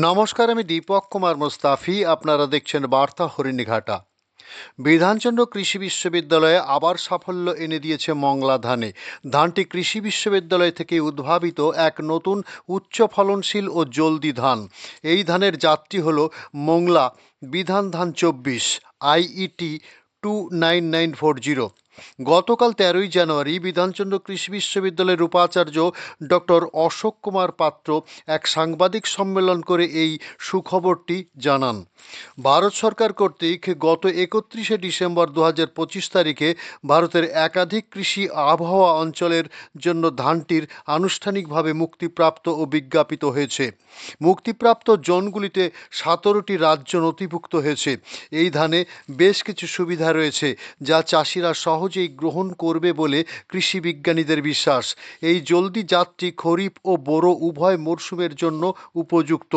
নমস্কার, আমি দীপক কুমার মুস্তাফি। আপনারা দেখছেন বার্তা হরিণীঘাটা। বিধানচন্দ্র কৃষি বিশ্ববিদ্যালয়ে আবার সাফল্য এনে দিয়েছে মংলা ধানে। ধানটি কৃষি বিশ্ববিদ্যালয় থেকে উদ্ভাবিত এক নতুন উচ্চ ফলনশীল ও জলদি ধান। এই ধানের জাতটি হল মংলা বিধান ধান 24 IET 29940। গতকাল 13ই জানুয়ারি বিধানচন্দ্র কৃষি বিশ্ববিদ্যালয়ের উপাচার্য ডক্টর অশোক কুমার পাত্র এক সাংবাদিক সম্মেলন করে এই সুখবরটি জানান। ভারত সরকার কর্তৃক গত 31শে ডিসেম্বর 2025 তারিখে ভারতের একাধিক কৃষি আবহাওয়া অঞ্চলের জন্য ধানটির আনুষ্ঠানিকভাবে মুক্তিপ্রাপ্ত ও বিজ্ঞাপিত হয়েছে। মুক্তিপ্রাপ্ত জোনগুলিতে 17টি রাজ্য নথিভুক্ত হয়েছে। এই ধানে বেশ কিছু সুবিধা রয়েছে যা চাষিরা সহজেই গ্রহণ করবে বলে কৃষি বিজ্ঞানীদের বিশ্বাস। এই জলদি জাতটি খরিফ ও বোরো উভয় মরশুমের জন্য উপযুক্ত।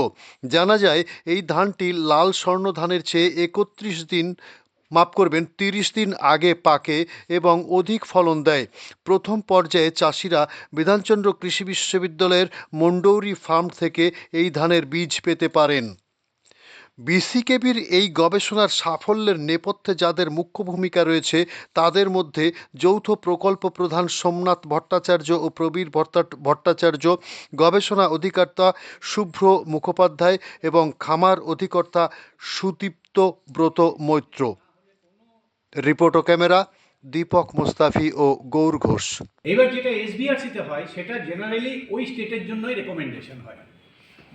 জানা যায় এই ধানটি লাল স্বর্ণ ধানের চেয়ে 30 দিন আগে পাকে এবং অধিক ফলন দেয়। প্রথম পর্যায়ে চাষিরা বিধানচন্দ্র কৃষি বিশ্ববিদ্যালয়ের মন্ডৌরি ফার্ম থেকে এই ধানের বীজ পেতে পারেন। বিসিকেবির এই গবেষণার সাফল্যের নেপথ্যে যাদের মুখ্য ভূমিকা রয়েছে তাদের মধ্যে যৌথ প্রকল্প প্রধান সোমনাথ ভট্টাচার্য ও প্রবীর ভট্টাচার্য, গবেষণা অধিকর্তা শুভ্র মুখোপাধ্যায় এবং খামার অধিকর্তা সুদীপ্ত ব্রত মৈত্র। রিপোর্ট ও ক্যামেরা দীপক মুস্তাফি ও গৌর ঘোষ। এবার যেটা এসবিআরসিতে হয় সেটা জেনারেলি ওই স্টেটের জন্যই রেকমেন্ডেশন হয়,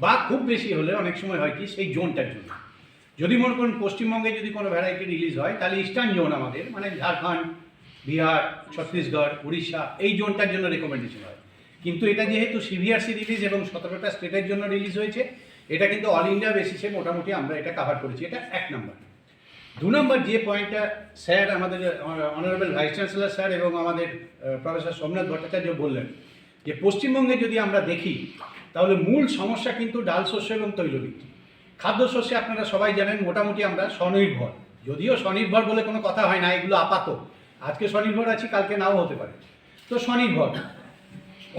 বা খুব বেশি হলে অনেক সময় হয় কি সেই জোনটার জন্য। যদি মনে করুন পশ্চিমবঙ্গে যদি কোনো ভ্যারাইটি রিলিজ হয় তাহলে ইস্টার্ন জোন আমাদের মানে ঝাড়খণ্ড, বিহার, ছত্তিশগড়, উড়িষ্যা এই জোনটার জন্য রেকমেন্ডেশন হয়। কিন্তু এটা যেহেতু সিভিআরসি রিলিজ এবং 17টা স্টেটের জন্য রিলিজ হয়েছে, এটা কিন্তু অল ইন্ডিয়া বেসিসে মোটামুটি আমরা এটা কাভার করেছি। এটা 1 নম্বর। 2 নম্বর যে পয়েন্টটা স্যার আমাদের অনারেবল ভাইস চ্যান্সেলর স্যার এবং আমাদের প্রফেসর সোমনাথ ভট্টাচার্য বললেন যে পশ্চিমবঙ্গে যদি আমরা দেখি তাহলে মূল সমস্যা কিন্তু ডাল শস্য এবং তৈলবীজ। খাদ্যশস্যে আপনারা সবাই জানেন মোটামুটি আমরা স্বনির্ভর, যদিও স্বনির্ভর বলে কোনো কথা হয় না, এগুলো আপাতত, আজকে স্বনির্ভর আছি কালকে নাও হতে পারে। তো স্বনির্ভর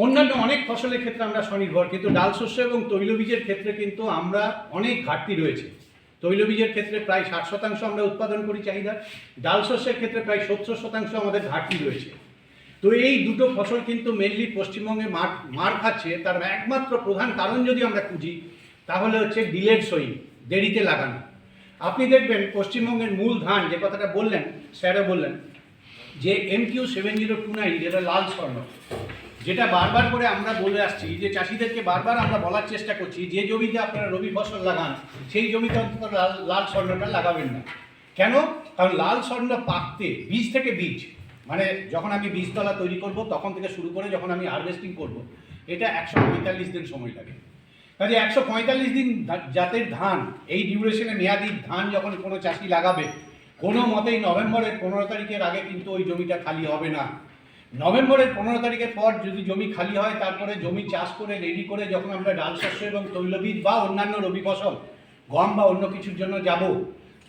অন্যান্য অনেক ফসলের ক্ষেত্রে আমরা স্বনির্ভর, কিন্তু ডাল শস্য এবং তৈলবীজের ক্ষেত্রে কিন্তু আমরা অনেক ঘাটতি রয়েছে। তৈলবীজের ক্ষেত্রে প্রায় 60% আমরা উৎপাদন করি চাহিদা, ডাল শস্যের ক্ষেত্রে প্রায় 70% আমাদের ঘাটতি রয়েছে। তো এই দুটো ফসল কিন্তু মেনলি পশ্চিমবঙ্গে মার খাচ্ছে। তার একমাত্র প্রধান কারণ যদি আমরা খুঁজি তাহলে হচ্ছে ডিলেড সোয়িং, দেরিতে লাগানো। আপনি দেখবেন পশ্চিমবঙ্গের মূল ধান যে কথাটা বললেন স্যারও বললেন যে MQ7029 যেটা লাল স্বর্ণ, যেটা বারবার করে আমরা বলে আসছি যে চাষিদেরকে বারবার আমরা বলার চেষ্টা করছি যে জমিতে আপনারা রবি ফসল লাগান সেই জমিতে অন্তত লাল স্বর্ণটা লাগাবেন না। কেন? কারণ লাল স্বর্ণ পাকতে বীজ থেকে বীজ মানে যখন আমি বীজতলা তৈরি করব তখন থেকে শুরু করে যখন আমি হারভেস্টিং করব এটা 145 দিন সময় লাগে। কাজে 145 দিন জাতের ধান, এই ডিউরেশনে মেয়াদি ধান যখন কোনো চাষি লাগাবে কোনো মতেই নভেম্বরের 15 তারিখের আগে কিন্তু ওই জমিটা খালি হবে না। নভেম্বরের 15 তারিখের পর যদি জমি খালি হয় তারপরে জমি চাষ করে রেডি করে যখন আমরা ডাল শস্য এবং তৈলবীজ বা অন্যান্য রবি ফসল গম বা অন্য কিছুর জন্য যাব,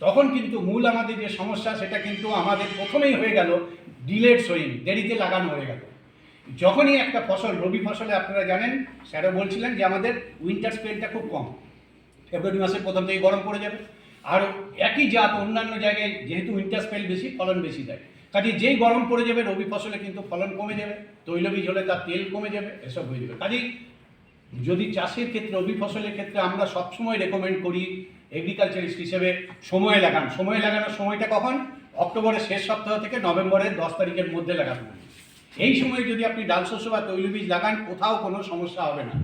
তখন কিন্তু মূল আমাদের যে সমস্যা সেটা কিন্তু আমাদের প্রথমেই হয়ে গেল ডিলেড সোয়িং, দেরিতে লাগানো হয়ে গেল। যখনই একটা ফসল রবি ফসলে আপনারা জানেন স্যারও বলছিলেন যে আমাদের উইন্টার স্পেলটা খুব কম, ফেব্রুয়ারি মাসের প্রথম থেকে গরম পড়ে যাবে। আর একই জাত অন্যান্য জায়গায় যেহেতু উইন্টার স্পেল বেশি, ফলন বেশি দেয়। কাজে যেই গরম পড়ে যাবে রবি ফসলে কিন্তু ফলন কমে যাবে, তৈলবীজ হলে তার তেল কমে যাবে, এসব হয়ে যাবে। কাজেই যদি চাষের ক্ষেত্রে রবি ফসলের ক্ষেত্রে আমরা সবসময় রেকমেন্ড করি এগ্রিকালচারিস্ট হিসেবে সময় লাগান। সময় লাগানোর সময়টা কখন? অক্টোবরের শেষ সপ্তাহ থেকে নভেম্বরের 10 তারিখের মধ্যে লাগানো। এই সময় যদি আপনি ডাল শস্য বা তৈলবীজ লাগান কোথাও কোনো সমস্যা হবে না।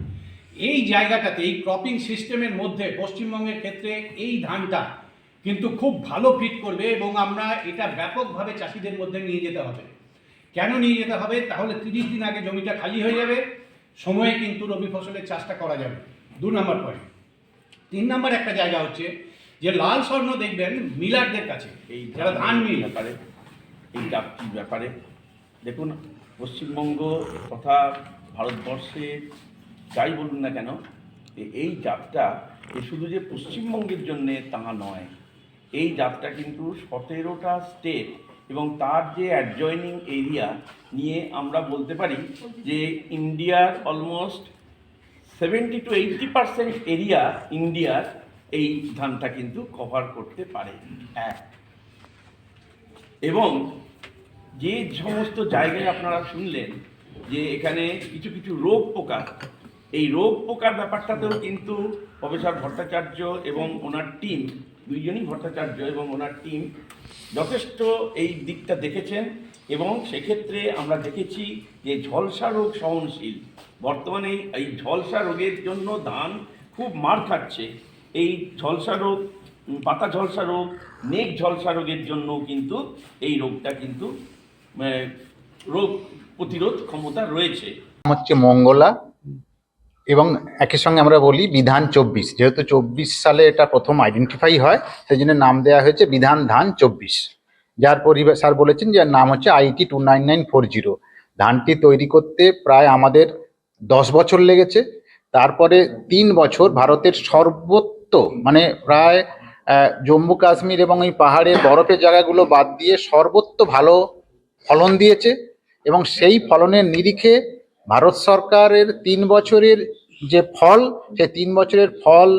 এই জায়গাটাতে এই ক্রপিং সিস্টেমের মধ্যে পশ্চিমবঙ্গের ক্ষেত্রে এই ধানটা কিন্তু খুব ভালো ফিট করবে এবং আমরা এটা ব্যাপকভাবে চাষিদের মধ্যে নিয়ে যেতে হবে। কেন নিয়ে যেতে হবে? তাহলে 30 দিন আগে জমিটা খালি হয়ে যাবে, সময়ে কিন্তু রবি ফসলের চাষটা করা যাবে। 2 নম্বর পয়েন্ট। 3 নম্বর একটা জায়গা হচ্ছে যে লাল স্বর্ণ দেখবেন মিলারদের কাছে, এই যারা ধান মিল ব্যাপারে, এই জাতটির ব্যাপারে দেখুন, পশ্চিমবঙ্গ তথা ভারতবর্ষে যাই বলুন না কেন এই জাতটা শুধু যে পশ্চিমবঙ্গের জন্যে তা নয়, এই জাতটা কিন্তু 17টা স্টেট এবং তার যে অ্যাডজয়নিং এরিয়া নিয়ে আমরা বলতে পারি যে ইন্ডিয়ার অলমোস্ট 70-80% এরিয়া ইন্ডিয়ার এই ধানটা কিন্তু কভার করতে পারে। এক, এবং যে সমস্ত জায়গায় আপনারা শুনলেন যে এখানে কিছু কিছু রোগ পোকা, এই রোগ পোকার ব্যাপারটাতেও কিন্তু প্রফেসর ভট্টাচার্য এবং ওনার টিম, দুইজনই ভট্টাচার্য এবং ওনার টিম যথেষ্ট এই দিকটা দেখেছেন। এবং সেক্ষেত্রে আমরা দেখেছি যে ঝলসা রোগ সহনশীল, বর্তমানে এই ঝলসা রোগের জন্য ধান খুব মার খাচ্ছে। এই ঝলসা রোগ, পাতা ঝলসা রোগ, নেক ঝলসা রোগের জন্য কিন্তু এই রোগটা কিন্তু রোগ প্রতিরোধ ক্ষমতা রয়েছে। হচ্ছে মঙ্গলা, এবং একই সঙ্গে আমরা বলি বিধান 24, যেহেতু 24 সালে এটা প্রথম আইডেন্টিফাই হয়, সেই জন্য নাম দেওয়া হয়েছে বিধান ধান 24, যার পরিবেশ স্যার বলেছেন যার নাম হচ্ছে IT 29940। ধানটি তৈরি করতে প্রায় আমাদের 10 বছর লেগেছে। তারপরে 3 বছর ভারতের সর্বত্র, মানে প্রায় জম্মু কাশ্মীর এবং এই পাহাড়ের বরফের জায়গাগুলো বাদ দিয়ে সর্বত্র ভালো ফলন দিয়েছে। এবং সেই ফলনের নিরিখে ভারত সরকারের 3 বছরের যে ফল, সেই 3 বছরের ফল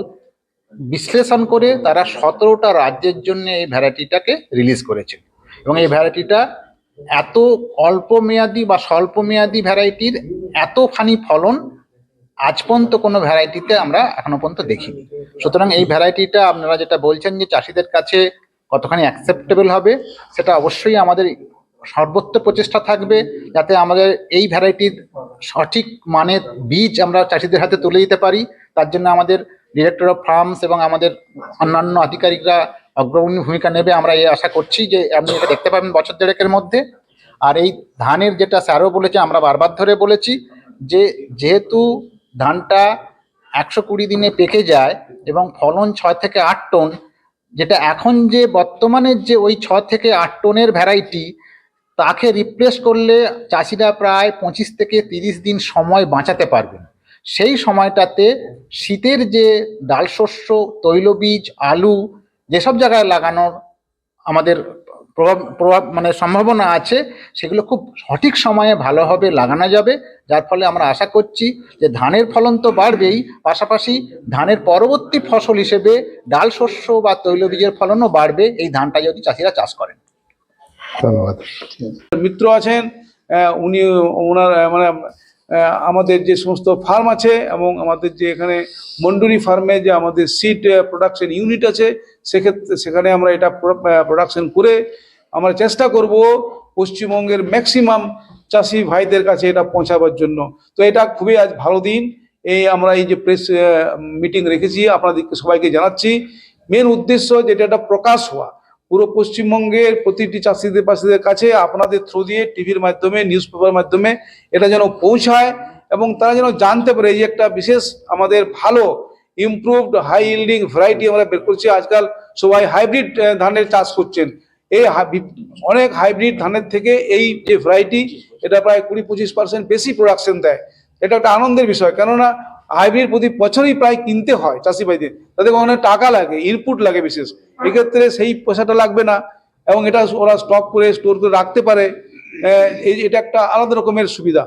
বিশ্লেষণ করে তারা 17টা রাজ্যের জন্য এই ভ্যারাইটিটাকে রিলিজ করেছে। এবং এই ভ্যারাইটিটা এত অল্প মেয়াদি বা স্বল্প মেয়াদি ভ্যারাইটির এতখানি ফলন আজ পর্যন্ত কোনো ভ্যারাইটিতে আমরা এখনো পর্যন্ত দেখিনি। সুতরাং এই ভ্যারাইটিটা আপনারা যেটা বলছেন যে চাষিদের কাছে কতখানি অ্যাকসেপ্টেবল হবে, সেটা অবশ্যই আমাদের সর্বোচ্চ প্রচেষ্টা থাকবে যাতে আমাদের এই ভ্যারাইটির সঠিক মানের বীজ আমরা চাষিদের হাতে তুলে দিতে পারি। তার জন্য আমাদের ডিরেক্টর অফ ফার্মস এবং আমাদের অন্যান্য আধিকারিকরা অগ্রণী ভূমিকা নেবে, আমরা এই আশা করছি যে আপনি এটা দেখতে পাবেন বছর দেড়েকের মধ্যে। আর এই ধানের যেটা স্যারও বলেছে, আমরা বারবার ধরে বলেছি যে যেহেতু ধানটা 120 দিনে পেকে যায় এবং ফলন 6 থেকে 8 টন, যেটা এখন যে বর্তমানের যে ওই 6 থেকে 8 টনের ভ্যারাইটি, তাকে রিপ্লেস করলে চাষিরা প্রায় 25 থেকে 30 দিন সময় বাঁচাতে পারবেন। সেই সময়টাতে শীতের যে ডাল শস্য, তৈলবীজ, আলু যেসব জায়গায় লাগানোর আমাদের প্রভাব মানে সম্ভাবনা আছে, সেগুলো খুব সঠিক সময়ে ভালোভাবে লাগানো যাবে। যার ফলে আমরা আশা করছি যে ধানের ফলন তো বাড়বেই, পাশাপাশি ধানের পরবর্তী ফসল হিসেবে ডাল শস্য বা তৈলবীজের ফলনও বাড়বে এই ধানটা যদি চাষিরা চাষ করেন। ধন্যবাদ। মিত্র আছেন, উনি ওনার মানে আমাদের যে সমস্ত ফার্ম আছে এবং আমাদের যে এখানে মন্ডুরি ফার্মে যে আমাদের সিড প্রোডাকশন ইউনিট আছে, সেক্ষেত্রে সেখানে আমরা এটা প্রোডাকশন করে আমরা চেষ্টা করব পশ্চিমবঙ্গের ম্যাক্সিমাম চাষি ভাইদের কাছে এটা পৌঁছাবার জন্য। তো এটা খুবই আজ ভালো দিন, আমরা এই যে প্রেস মিটিং রেখেছি আপনাদেরকে সবাইকে জানাচ্ছি। মেন উদ্দেশ্য যেটা একটা প্রকাশ হওয়া পুরো পশ্চিমবঙ্গের প্রতিটি চাষিদের কাছে আপনাদের থ্রু দিয়ে টিভির মাধ্যমে, নিউজ পেপারের মাধ্যমে এটা যেন পৌঁছায় এবং তারা যেন জানতে পারে যে একটা বিশেষ আমাদের ভালো ইমপ্রুভড হাই ইল্ডিং ভ্যারাইটি আমরা বের করছি। আজকাল সবাই হাইব্রিড ধানের চাষ করছেন, এই অনেক হাইব্রিড ধানের থেকে এই যে ভ্যারাইটি, এটা প্রায় 20-25% বেশি প্রোডাকশন দেয়। এটা একটা আনন্দের বিষয়, কেননা হাইব্রিড প্রতি বছরই প্রায় কিনতে হয় চাষি ভাইদের, তাদের অনেক টাকা লাগে, ইনপুট লাগে বিশেষ, এক্ষেত্রে সেই পয়সাটা লাগবে না এবং এটা ওরা স্টক করে স্টোর করে রাখতে পারে। এটা একটা আলাদা রকমের সুবিধা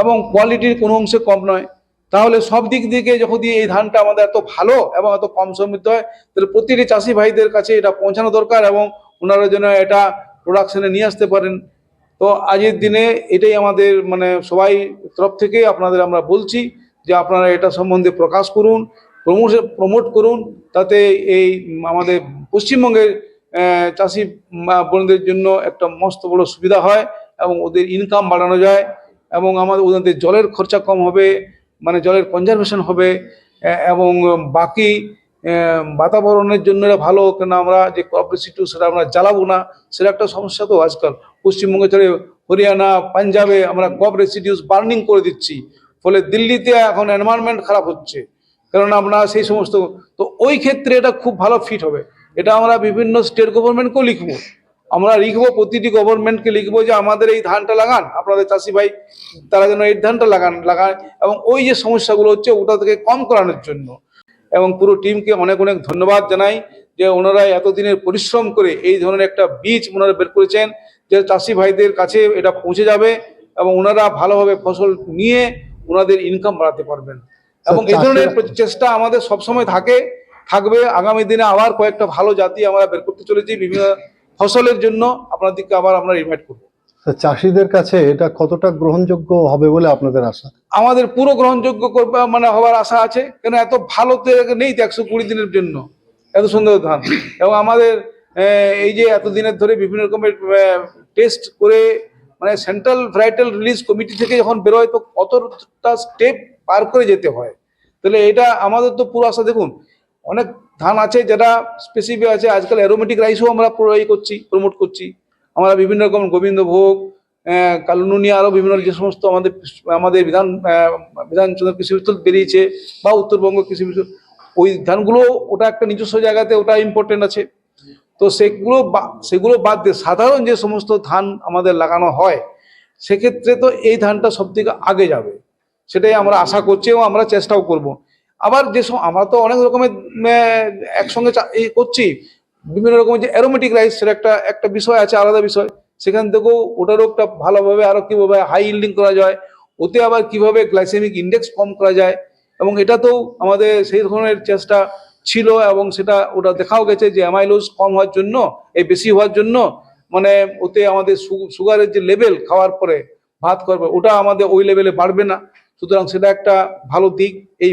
এবং কোয়ালিটির কোনো অংশে কম নয়। তাহলে সব দিক থেকে যখন এই ধানটা আমাদের এত ভালো এবং এত কম সমৃদ্ধ হয়, তাহলে প্রতিটি চাষি ভাইদের কাছে এটা পৌঁছানো দরকার এবং ওনারা যেন এটা প্রোডাকশনে নিয়ে আসতে পারেন। তো আজকের দিনে এটাই আমাদের মানে সবাই তরফ থেকে আপনাদের আমরা বলছি যে আপনারা এটা সম্বন্ধে প্রকাশ করুন, প্রমোট করুন, তাতে এই আমাদের পশ্চিমবঙ্গের চাষি বোনদের জন্য একটা মস্ত বড় সুবিধা হয় এবং ওদের ইনকাম বাড়ানো যায় এবং ওদের জলের খরচা কম হবে, মানে জলের কনজারভেশন হবে এবং বাকি বাতাবরণের জন্য ভালো, কেন আমরা যে ক্রপ রেসিডিউ সেটা আমরা জ্বালাবো না, সেটা একটা সমস্যা। তো আজকাল পশ্চিমবঙ্গে ছেড়ে হরিয়ানা, পাঞ্জাবে আমরা ক্রপ রেসিডিউস বার্নিং করে দিচ্ছি, ফলে দিল্লিতে এখন এনভায়রনমেন্ট খারাপ হচ্ছে, কারণ আমরা সেই সমস্ত, তো ওই ক্ষেত্রে এটা খুব ভালো ফিট হবে। এটা আমরা বিভিন্ন স্টেট গভর্নমেন্টকেও লিখবো, আমরা লিখবো প্রতিটি গভর্নমেন্টকে লিখবো যে আমাদের এই ধানটা লাগান, আপনাদের চাষি ভাই তারা যেন এই ধানটা লাগান এবং ওই যে সমস্যাগুলো হচ্ছে ওটা থেকে কম করানোর জন্য। এবং পুরো টিমকে অনেক অনেক ধন্যবাদ জানাই যে ওনারা এতদিনের পরিশ্রম করে এই ধরনের একটা বীজ ওনারা বের করেছেন যে চাষি ভাইদের কাছে এটা পৌঁছে যাবে এবং ওনারা ভালোভাবে ফসল নিয়ে ওনাদের ইনকাম বাড়াতে পারবেন। এবং এই ধরনের চেষ্টা আমাদের সবসময় থাকবে। আগামী দিনে আবার কয়েকটা ভালো জাতি আমরা বের করতে চলেছি বিভিন্ন ফসলের জন্য। আপনাদেরকে আবার আমরা ইনভাইট করবো। চাষিদের কাছে এটা কতটা গ্রহণযোগ্য হবে বলে আপনাদের আশা? আমাদের পুরো গ্রহণযোগ্য করবে মানে হওয়ার আশা আছে, কেন এত ভালো তো নেই 120 দিনের জন্য এত সুন্দর ধান। এবং আমাদের এই যে এতদিনের ধরে বিভিন্ন রকমের টেস্ট করে মানে সেন্ট্রাল ভ্যারাইটাল রিলিজ কমিটি থেকে যখন বেরোয় তো কতটা স্টেপ পার করে যেতে হয়। তাহলে এটা আমাদের তো পুরো আশা। দেখুন অনেক ধান আছে যেটা স্পেসিফিক আছে, আজকাল অ্যারোমেটিক রাইসও আমরা প্রমোট করছি। আমরা বিভিন্ন রকম গোবিন্দভোগ, কালুনুনিয়া, আরও বিভিন্ন যে সমস্ত আমাদের বিধানচন্দ্র কৃষি বিশ্ববিদ্যালয় বেরিয়েছে বা উত্তরবঙ্গ কৃষি বিশ্ববিদ্যালয়, ওই ধানগুলো ওটা একটা নিজস্ব জায়গাতে ওটা ইম্পর্টেন্ট আছে। তো সেগুলো বাদ দিয়ে সাধারণ যে সমস্ত ধান আমাদের লাগানো হয় সেক্ষেত্রে তো এই ধানটা সব থেকে আগে যাবে, সেটাই আমরা আশা করছি এবং আমরা চেষ্টাও করব। আবার আমরা তো অনেক রকমের একসঙ্গে করছি বিভিন্ন রকমের যে অ্যারোমেটিক রাইস, সেটা একটা বিষয় আছে, আলাদা বিষয়। সেখান থেকেও ওটারও একটা ভালোভাবে আরো কিভাবে হাই ইল্ডিং করা যায়, ওতে আবার কিভাবে গ্লাইসেমিক ইন্ডেক্স কম করা যায়, এবং এটাতেও আমাদের সেই ধরনের চেষ্টা ছিল এবং ওটা দেখাও গেছে যে অ্যামাইলোজ কম হওয়ার জন্য, বেশি হওয়ার জন্য মানে ওতে আমাদের সুগারের যে লেভেল খাওয়ার পরে ভাত করবে ওটা আমাদের ওই লেভেলে বাড়বে না। সুতরাং সেটা একটা ভালো দিক। এই